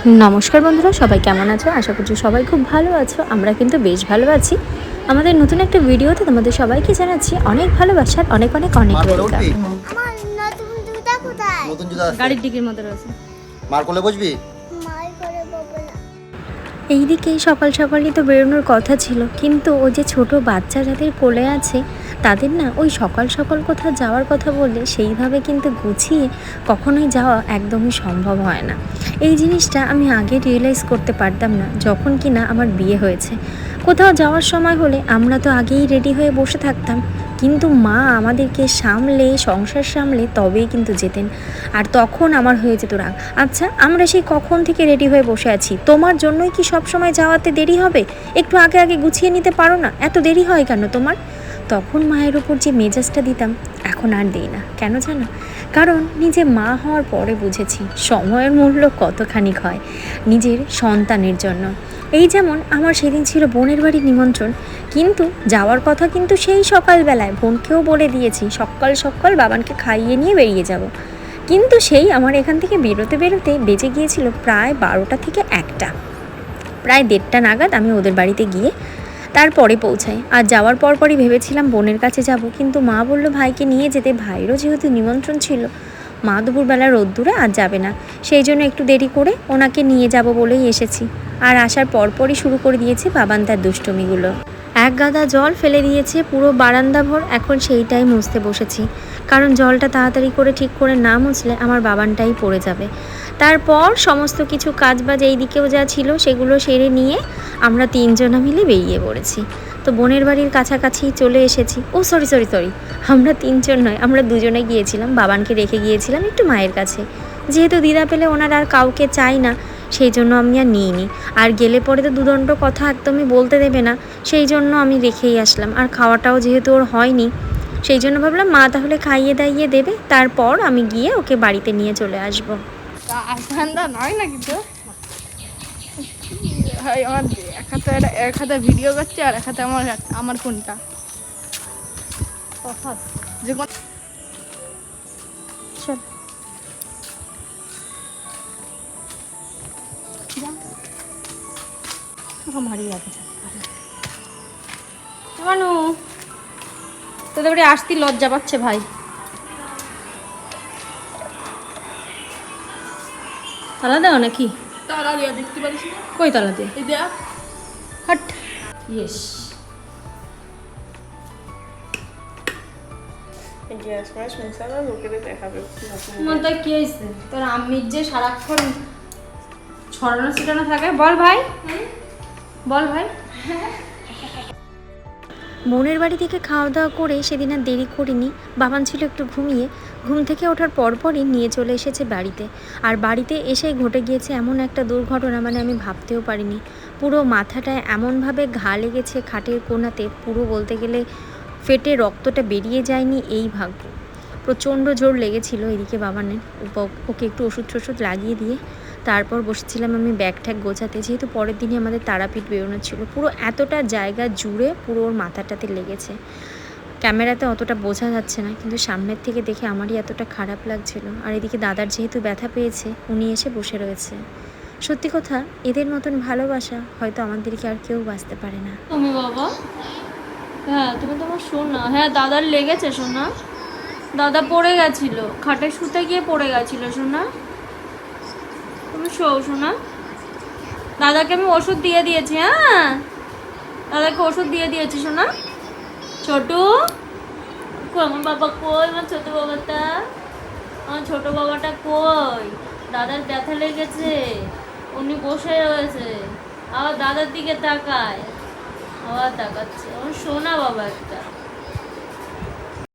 নমস্কার বন্ধুরা, সবাই কেমন আছো? আশা করছি সবাই খুব ভালো আছো। আমরা কিন্তু বেশ ভালো আছি। আমাদের নতুন একটা ভিডিওতে তোমাদের সবাইকে জানাচ্ছি অনেক ভালোবাসার অনেক অনেক অনেক ওয়েলকাম। আমার নতুন জুতা কোথায়? নতুন জুতা আছে গাড়ির ডিকির মধ্যে রয়েছে। মার কোলে বসবি? মাই করে বলবো না। এইদিকে সকাল সকালই তো বেরোনোর কথা ছিল, কিন্তু ওই যে ছোট বাচ্চা যাদের কোলে আছে তাদের না ওই সকাল সকাল কোথাও যাওয়ার কথা বললে সেইভাবে কিন্তু গুছিয়ে কখনোই যাওয়া একদমই সম্ভব হয় না। এই জিনিসটা আমি আগে রিয়েলাইজ করতে পারতাম না যখন কি না আমার বিয়ে হয়েছে। কোথাও যাওয়ার সময় হলে আমরা তো আগেই রেডি হয়ে বসে থাকতাম, কিন্তু মা আমাদেরকে সামলে সংসার সামলে তবেই কিন্তু যেতেন। আর তখন আমার হয়ে যেত রাগ, আচ্ছা আমরা সেই কখন থেকে রেডি হয়ে বসে আছি, তোমার জন্যই কি সব সময় যাওয়াতে দেরি হবে? একটু আগে আগে গুছিয়ে নিতে পারো না? এত দেরি হয় কেন তোমার? তখন মায়ের ওপর যে মেজাজটা দিতাম, এখন আর দিই না। কেন জানো? কারণ নিজে মা হওয়ার পরে বুঝেছি সময়ের মূল্য কতখানি হয় নিজের সন্তানের জন্য। এই যেমন আমার সেদিন ছিল বোনের বাড়ির নিমন্ত্রণ, কিন্তু যাওয়ার কথা কিন্তু সেই সকালবেলায় বোনকেও বলে দিয়েছি সকাল সকাল বাবানকে খাইয়ে নিয়ে বেরিয়ে যাব। কিন্তু সেই আমার এখান থেকে বেরোতে বেরোতে বেজে গিয়েছিল প্রায় 12টা থেকে 1টা, প্রায় 1:30 নাগাদ আমি ওদের বাড়িতে গিয়ে তারপরে পৌঁছাই। আর যাওয়ার পরপরই ভেবেছিলাম বোনের কাছে যাব, কিন্তু মা বলল ভাইকে নিয়ে যেতে, ভাইয়েরও যেহেতু নিমন্ত্রণ ছিল। মা দুপুরবেলা রোদ্দুরে আর যাবে না, সেই জন্য একটু দেরি করে ওনাকে নিয়ে যাব বলেই এসেছি। আর আসার পরপরই শুরু করে দিয়েছে বাবান তার দুষ্টুমিগুলো। এক গাদা জল ফেলে দিয়েছে পুরো বারান্দা ভর, এখন সেইটাই মুছতে বসেছি, কারণ জলটা তাড়াতাড়ি করে ঠিক করে না মুছলে আমার বাবানটাই পড়ে যাবে। তারপর সমস্ত কিছু কাজবাজ এই দিকেও যা ছিল সেগুলো সেরে নিয়ে আমরা 3জনা মিলে বেরিয়ে পড়েছি। তো বোনের বাড়ির কাছাকাছি চলে এসেছি। ও সরি, আমরা 3জন নয়, আমরা 2জনে গিয়েছিলাম। বাবানকে রেখে গিয়েছিলাম একটু মায়ের কাছে, যেহেতু দিদা পেলে ওনার আর কাউকে চাই না, সেই জন্য আমি আর নিইনি। আর গেলে পরে তো দুদণ্ড কথা একদমই বলতে দেবে না, সেই জন্য আমি রেখেই আসলাম। আর খাওয়াটাও যেহেতু ওর হয়নি, সেই জন্য ভাবলাম মা তাহলে খাইয়ে দাইয়ে দেবে, তারপর আমি গিয়ে ওকে বাড়িতে নিয়ে চলে আসবো। ঠান্ডা নয় না কিন্তু আমার এক হাতে ভিডিও করছে আর এক হাতে আমার ফোনটা যে চল আমারই আগে মানু তোদের বাড়ি আসতে লজ্জা পাচ্ছে ভাই। তালা দেওয়া নাকি? তারা দিয়ে দেখতে পারিস না? কই তালা দিয়ে? এই দেখ হাট। ইয়েস। মনটা কি হয়েছে তোর আম্মির যে সারাক্ষণ ছড়ানো ছিটানো থাকে? বল ভাই, বল ভাই। বোনের বাড়ি থেকে খাওয়া দাওয়া করে সেদিন আর দেরি করিনি। বাবান ছিল একটু ঘুমিয়ে, ঘুম থেকে ওঠার পরপরই নিয়ে চলে এসেছে বাড়িতে। আর বাড়িতে এসেই ঘটে গিয়েছে এমন একটা দুর্ঘটনা, মানে আমি ভাবতেও পারিনি। পুরো মাথাটায় এমনভাবে ঘা লেগেছে খাটের কোণাতে, পুরো বলতে গেলে ফেটে রক্তটা বেরিয়ে যায়নি এই ভাগ্য। প্রচণ্ড জোর লেগেছিল এদিকে বাবানের। ওকে একটু ওষুধ টষুধ লাগিয়ে দিয়ে তারপর বসেছিলাম আমি ব্যাগ ট্যাগ গোছাতে, যেহেতু পরের দিনই আমাদের তারাপীঠ বেরোনো ছিল। পুরো এতটা জায়গা জুড়ে পুরো ওর মাথাটাতে লেগেছে। ক্যামেরাতে অতটা বোঝা যাচ্ছে না, কিন্তু সামনের থেকে দেখে আমারই এতটা খারাপ লাগছিল। আর এদিকে দাদার যেহেতু ব্যথা পেয়েছে, উনি এসে বসে রয়েছে। সত্যি কথা, এদের মতন ভালোবাসা হয়তো আমাদেরকে আর কেউ বাঁচতে পারে না। তুমি বাবা, হ্যাঁ তুমি তোমার শোনা, হ্যাঁ দাদার লেগেছে শোনা, দাদা পড়ে গেছিল, খাটে শুতে গিয়ে পড়ে গেছিল শোনা। তুমি শোনা, দাদাকে আমি ওষুধ দিয়ে দিয়েছি, হ্যাঁ দাদাকে ওষুধ দিয়ে দিয়েছি শোনা। ছোটু আমার বাবা কই? আমার ছোট বাবাটা, আমার ছোট বাবাটা কই? দাদার ব্যথা লেগেছে, উনি বসে রয়েছে, আবার দাদার দিকে তাকায়, আবার তাকাচ্ছে। আমার সোনা বাবা একটা।